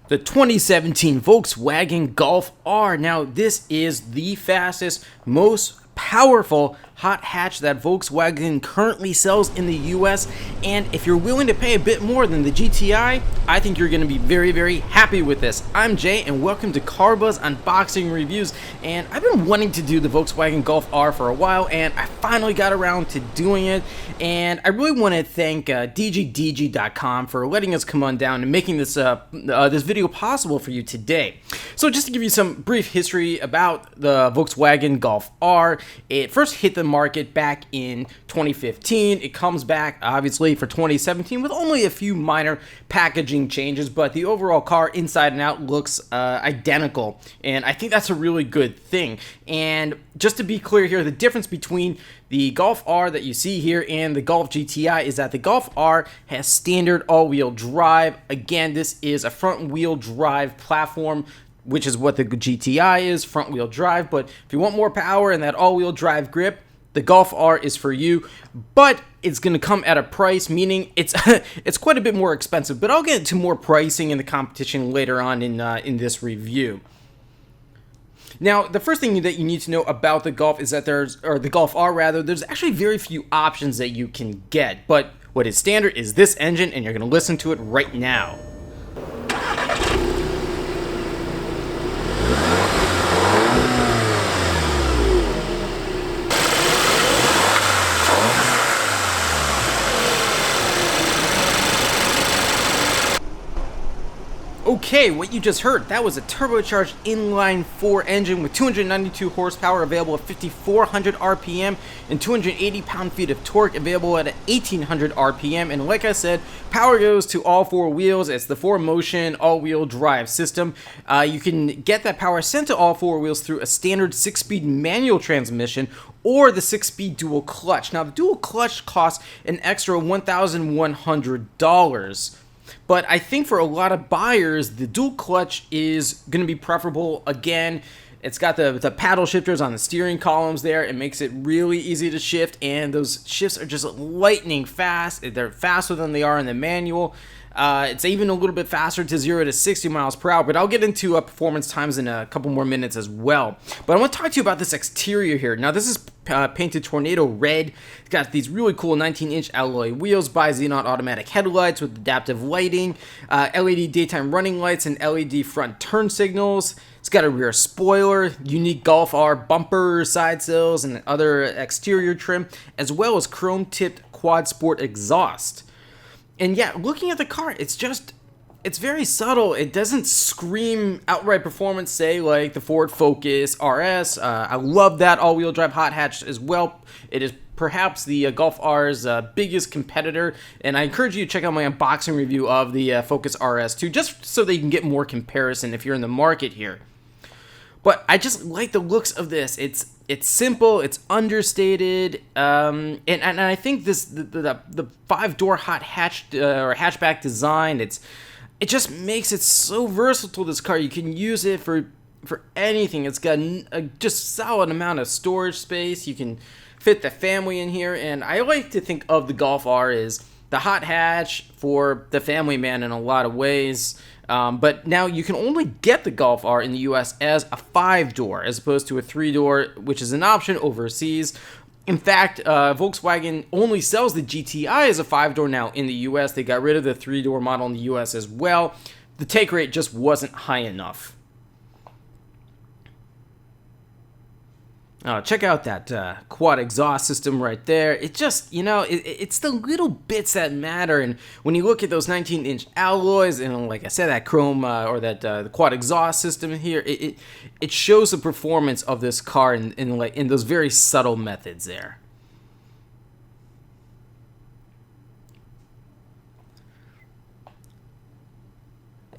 The 2017 Volkswagen Golf R. Now, this is the fastest, most powerful hot hatch that Volkswagen currently sells in the US, and if you're willing to pay a bit more than the GTI, I think you're going to be very, very happy with this. I'm Jay, and welcome to CarBuzz Unboxing Reviews, and I've been wanting to do the Volkswagen Golf R for a while, and I finally got around to doing it, and I really want to thank DGDG.com for letting us come on down and making this this video possible for you today. So just to give you some brief history about the Volkswagen Golf R, it first hit the market back in 2015. It comes back obviously for 2017 with only a few minor packaging changes, but the overall car inside and out looks identical, and I think that's a really good thing. And just to be clear here, the difference between the Golf R that you see here and the Golf GTI is that the Golf R has standard all-wheel drive. Again, this is a front-wheel drive platform, which is what the GTI is, front-wheel drive. But if you want more power and that all-wheel drive grip, the Golf R is for you, but it's going to come at a price, meaning it's it's quite a bit more expensive. But I'll get into more pricing and the competition later on in this review. Now, the first thing that you need to know about the Golf is that the Golf R rather, there's actually very few options that you can get. But what is standard is this engine, and you're going to listen to it right now. Okay, what you just heard, that was a turbocharged inline-four engine with 292 horsepower available at 5,400 RPM and 280 pound-feet of torque available at 1,800 RPM. And like I said, power goes to all four wheels. It's the 4Motion all-wheel drive system. You can get that power sent to all four wheels through a standard 6-speed manual transmission or the 6-speed dual clutch. Now, the dual clutch costs an extra $1,100. But I think for a lot of buyers, the dual clutch is going to be preferable. Again, it's got the paddle shifters on the steering columns there. It makes it really easy to shift, and those shifts are just lightning fast. They're faster than they are in the manual. It's even a little bit faster to 0 to 60 miles per hour, but I'll get into performance times in a couple more minutes as well. But I want to talk to you about this exterior here. Now, this is painted tornado red. It's got these really cool 19-inch alloy wheels, bi-xenon automatic headlights with adaptive lighting, LED daytime running lights, and LED front turn signals. It's got a rear spoiler, unique Golf R bumper, side sills, and other exterior trim, as well as chrome-tipped quad sport exhaust. And yeah, looking at the car, it's very subtle. It doesn't scream outright performance, say, like the Ford Focus RS. I love that all-wheel drive hot hatch as well. It is perhaps the Golf R's biggest competitor, and I encourage you to check out my unboxing review of the Focus RS too, just so that you can get more comparison if you're in the market here. But I just like the looks of this. It's simple, it's understated, and I think the 5-door hot hatch or hatchback design, it just makes it so versatile. This car, you can use it for anything. It's got a just solid amount of storage space. You can fit the family in here, and I like to think of the Golf R as the hot hatch for the family man in a lot of ways. But now you can only get the Golf R in the US as a 5-door as opposed to a 3-door, which is an option overseas. In fact, Volkswagen only sells the GTI as a 5-door now in the US. They got rid of the 3-door model in the US as well. The take rate just wasn't high enough. Check out that quad exhaust system right there. It just, it's the little bits that matter. And when you look at those 19-inch alloys and, like I said, that chrome or that the quad exhaust system here, it shows the performance of this car in those very subtle methods there.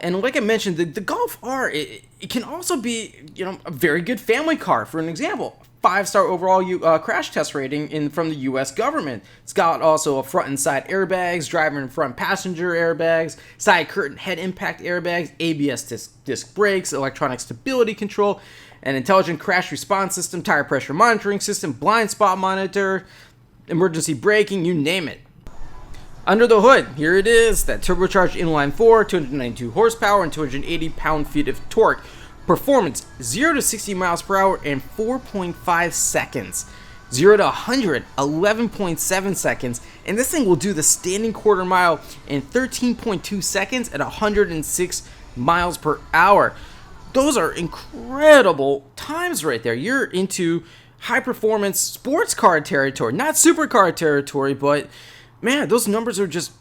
And like I mentioned, the Golf R, it can also be, a very good family car. For an example, 5-star overall crash test rating from the U.S. government. It's got also a front and side airbags, driver and front passenger airbags, side curtain head impact airbags, ABS disc brakes, electronic stability control, an intelligent crash response system, tire pressure monitoring system, blind spot monitor, emergency braking, you name it. Under the hood, here it is, that turbocharged inline-four, 292 horsepower and 280 pound-feet of torque. Performance, 0 to 60 miles per hour in 4.5 seconds. 0 to 100, 11.7 seconds. And this thing will do the standing quarter mile in 13.2 seconds at 106 miles per hour. Those are incredible times right there. You're into high-performance sports car territory. Not supercar territory, but man, those numbers are just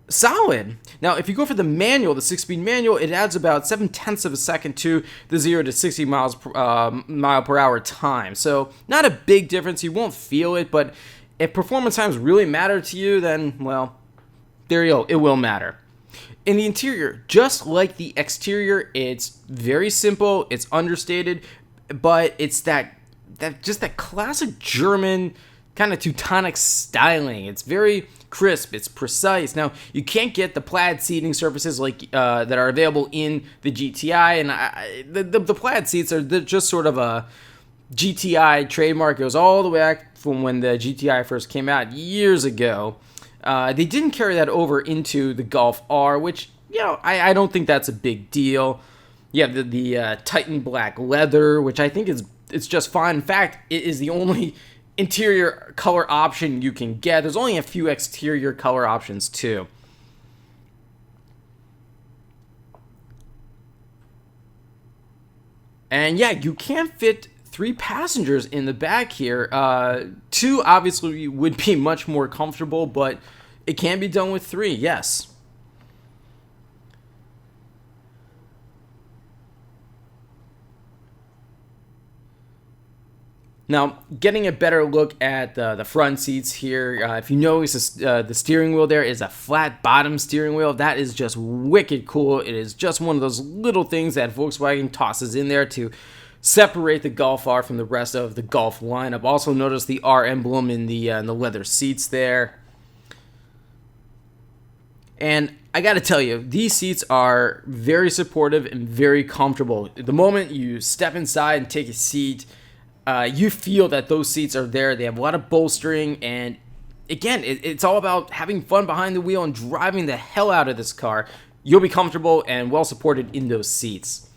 solid. Now, if you go for the manual, the 6-speed manual, it adds about 0.7 of a second to the 0 to 60 mile per hour time. So not a big difference. You won't feel it, but if performance times really matter to you, then, well, there you go. It will matter. In the interior, just like the exterior, it's very simple. It's understated, but it's that classic German kind of Teutonic styling. It's very crisp, it's precise. Now, you can't get the plaid seating surfaces like that are available in the GTI, and the plaid seats are just sort of a GTI trademark. It goes all the way back from when the GTI first came out years ago. They didn't carry that over into the Golf R, which, you know, I don't think that's a big deal. Yeah, the Titan black leather, which I think it's just fine. In fact, it is the only interior color option you can get. There's only a few exterior color options too. And yeah, you can fit 3 passengers in the back here. 2 obviously would be much more comfortable, but it can be done with 3, yes. Now, getting a better look at the front seats here, if you notice the steering wheel there is a flat bottom steering wheel. That is just wicked cool. It is just one of those little things that Volkswagen tosses in there to separate the Golf R from the rest of the Golf lineup. Also notice the R emblem in the leather seats there. And I gotta tell you, these seats are very supportive and very comfortable. The moment you step inside and take a seat, you feel that those seats are there. They have a lot of bolstering, and again, it's all about having fun behind the wheel and driving the hell out of this car. You'll be comfortable and well supported in those seats.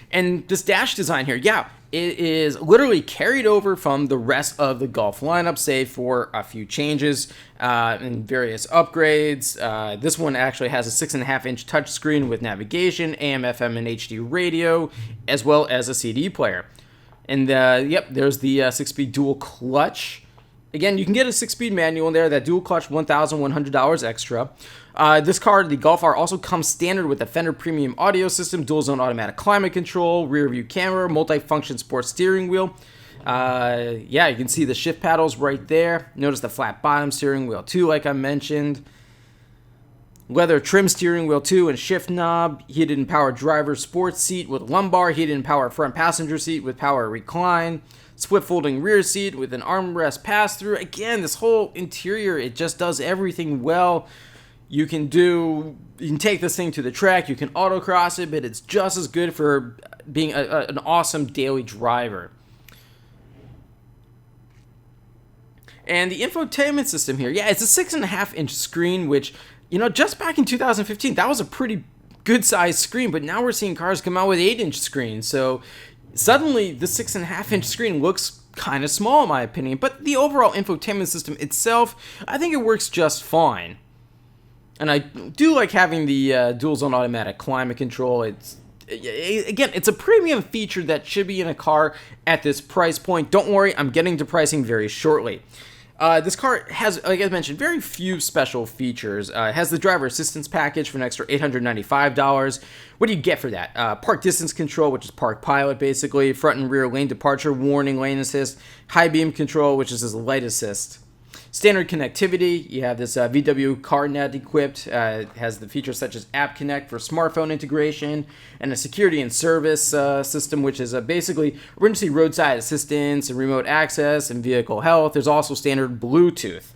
And this dash design here, yeah, it is literally carried over from the rest of the Golf lineup, save for a few changes and various upgrades. This one actually has a 6.5-inch touchscreen with navigation, AM, FM, and HD radio, as well as a CD player. And yep, there's the 6-speed dual clutch. Again, you can get a 6-speed manual in there. That dual clutch, $1,100 extra. This car, the Golf R, also comes standard with a Fender Premium audio system, dual zone automatic climate control, rear view camera, multi-function sports steering wheel. Yeah, you can see the shift paddles right there. Notice the flat bottom steering wheel too, like I mentioned. Leather trim steering wheel too, and shift knob, heated and power driver sports seat with lumbar, heated and power front passenger seat with power recline, split folding rear seat with an armrest pass through. Again, this whole interior, it just does everything well. You can take this thing to the track, you can autocross it, but it's just as good for being an awesome daily driver. And the infotainment system here, yeah, it's a 6.5-inch screen, which, you know, just back in 2015, that was a pretty good-sized screen, but now we're seeing cars come out with 8-inch screens, so suddenly the 6.5-inch screen looks kind of small in my opinion, but the overall infotainment system itself, I think it works just fine. And I do like having the dual zone automatic climate control. It's a premium feature that should be in a car at this price point. Don't worry, I'm getting to pricing very shortly. This car has, like I mentioned, very few special features. It has the driver assistance package for an extra $895. What do you get for that? Park distance control, which is Park Pilot, basically. Front and rear lane departure warning, lane assist. High beam control, which is this light assist. Standard connectivity, you have this VW CarNet equipped. It has the features such as App Connect for smartphone integration, and a security and service system, which is basically emergency roadside assistance and remote access and vehicle health. There's also standard Bluetooth.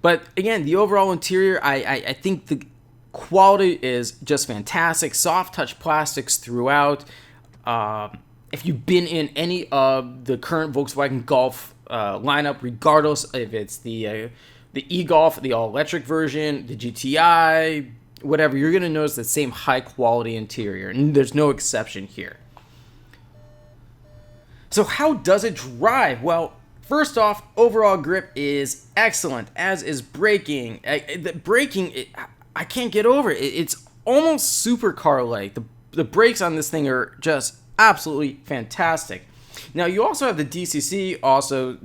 But again, the overall interior, I think the quality is just fantastic. Soft touch plastics throughout. If you've been in any of the current Volkswagen Golf lineup, regardless if it's the e-Golf, the all-electric version, the GTI, whatever. You're going to notice the same high-quality interior, and there's no exception here. So how does it drive? Well, first off, overall grip is excellent, as is braking. The braking, I can't get over it. It's almost supercar-like. The brakes on this thing are just absolutely fantastic. Now, you also have the DCC, also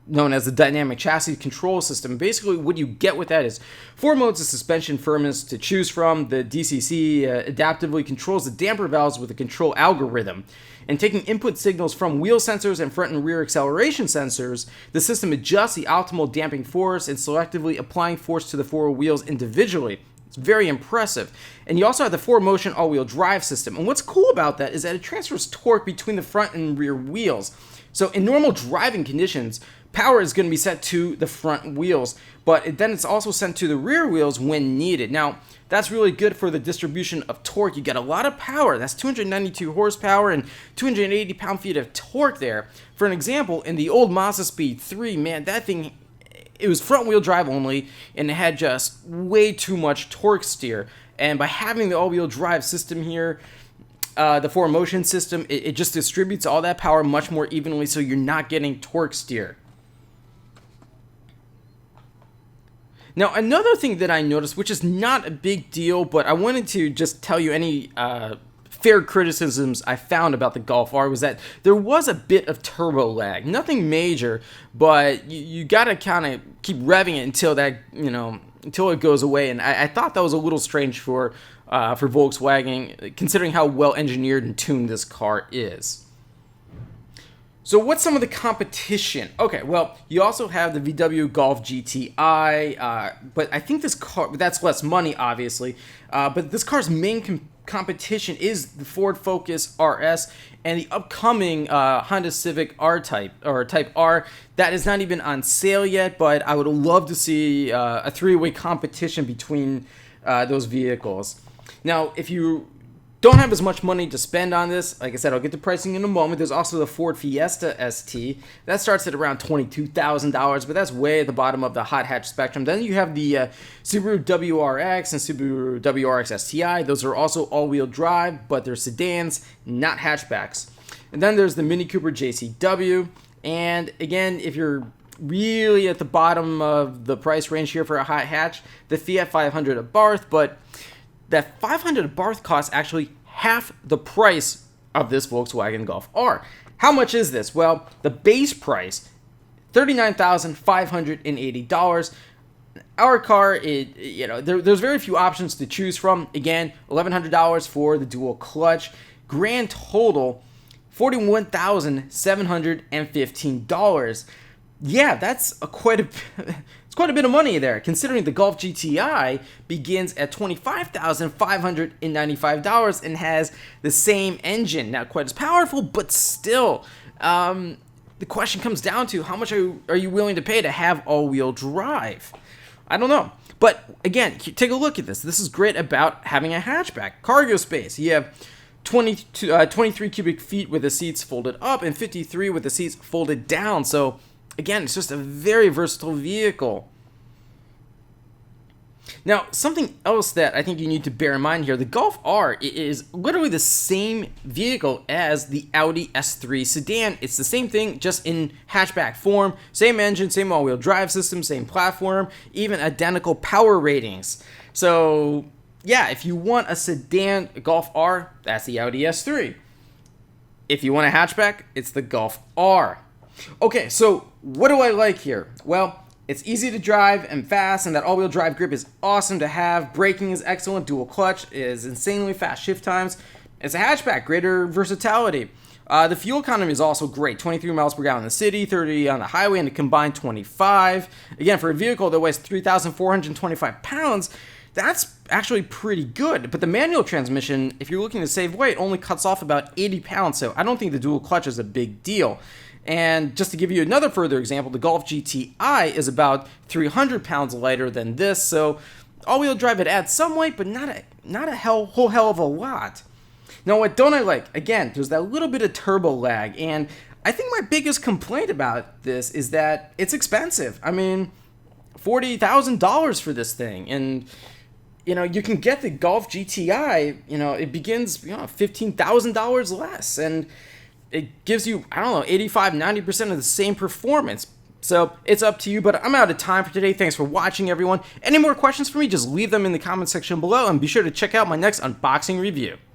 known as the Dynamic Chassis Control System. Basically, what you get with that is 4 modes of suspension firmness to choose from. The DCC adaptively controls the damper valves with a control algorithm. And taking input signals from wheel sensors and front and rear acceleration sensors, the system adjusts the optimal damping force and selectively applying force to the 4 wheels individually. It's very impressive. And you also have the 4Motion all-wheel drive system. And what's cool about that is that it transfers torque between the front and rear wheels. So in normal driving conditions, power is going to be set to the front wheels, but then it's also sent to the rear wheels when needed. Now, that's really good for the distribution of torque. You get a lot of power. That's 292 horsepower and 280 pound-feet of torque there. For an example, in the old Mazda Speed 3, man, that thing, it was front-wheel drive only, and it had just way too much torque steer. And by having the all-wheel drive system here, the 4Motion system, it just distributes all that power much more evenly, so you're not getting torque steer. Now, another thing that I noticed, which is not a big deal, but I wanted to just tell you any fair criticisms I found about the Golf R, was that there was a bit of turbo lag. Nothing major, but you gotta kind of keep revving it until that, until it goes away. And I thought that was a little strange for Volkswagen, considering how well engineered and tuned this car is. So what's some of the competition? Okay, well, you also have the VW Golf GTI, but I think this car, that's less money, obviously, but this car's main competition is the Ford Focus RS and the upcoming Honda Civic R-Type, or Type R. That is not even on sale yet, but I would love to see a three-way competition between those vehicles. Now, if you don't have as much money to spend on this, like I said, I'll get to pricing in a moment. There's also the Ford Fiesta ST. That starts at around $22,000, but that's way at the bottom of the hot hatch spectrum. Then you have the Subaru WRX and Subaru WRX STI. Those are also all-wheel drive, but they're sedans, not hatchbacks. And then there's the Mini Cooper JCW. And again, if you're really at the bottom of the price range here for a hot hatch, the Fiat 500 Abarth, but that 500 Abarth costs actually half the price of this Volkswagen Golf R. How much is this? Well, the base price, $39,580. Our car, there's very few options to choose from. Again, $1,100 for the dual clutch. Grand total, $41,715. Yeah, that's quite a bit of money there, considering the Golf GTI begins at $25,595 and has the same engine. Not quite as powerful, but still, the question comes down to how much are you willing to pay to have all-wheel drive? I don't know. But again, take a look at this. This is great about having a hatchback. Cargo space. You have 23 cubic feet with the seats folded up and 53 with the seats folded down. So again, it's just a very versatile vehicle. Now, something else that I think you need to bear in mind here, the Golf R is literally the same vehicle as the Audi S3 sedan. It's the same thing, just in hatchback form. Same engine, same all-wheel drive system, same platform, even identical power ratings. So, yeah, if you want a sedan Golf R, that's the Audi S3. If you want a hatchback, it's the Golf R. Okay, so what do I like here? Well, it's easy to drive and fast, and that all-wheel drive grip is awesome to have. Braking is excellent. Dual clutch is insanely fast shift times. It's a hatchback, greater versatility. The fuel economy is also great. 23 miles per gallon in the city, 30 on the highway, and a combined 25. Again, for a vehicle that weighs 3,425 pounds, that's actually pretty good. But the manual transmission, if you're looking to save weight, only cuts off about 80 pounds, so I don't think the dual clutch is a big deal. And just to give you another further example, the Golf GTI is about 300 pounds lighter than this, so all-wheel drive, it adds some weight, but not a whole hell of a lot. Now, what don't I like? Again, there's that little bit of turbo lag, and I think my biggest complaint about this is that it's expensive. I mean, $40,000 for this thing, and you can get the Golf GTI. It begins $15,000 less, and it gives you 85-90% of the same performance. So it's up to you, but I'm out of time for today. Thanks for watching, everyone. Any more questions for me, just leave them in the comment section below, and be sure to check out my next unboxing review.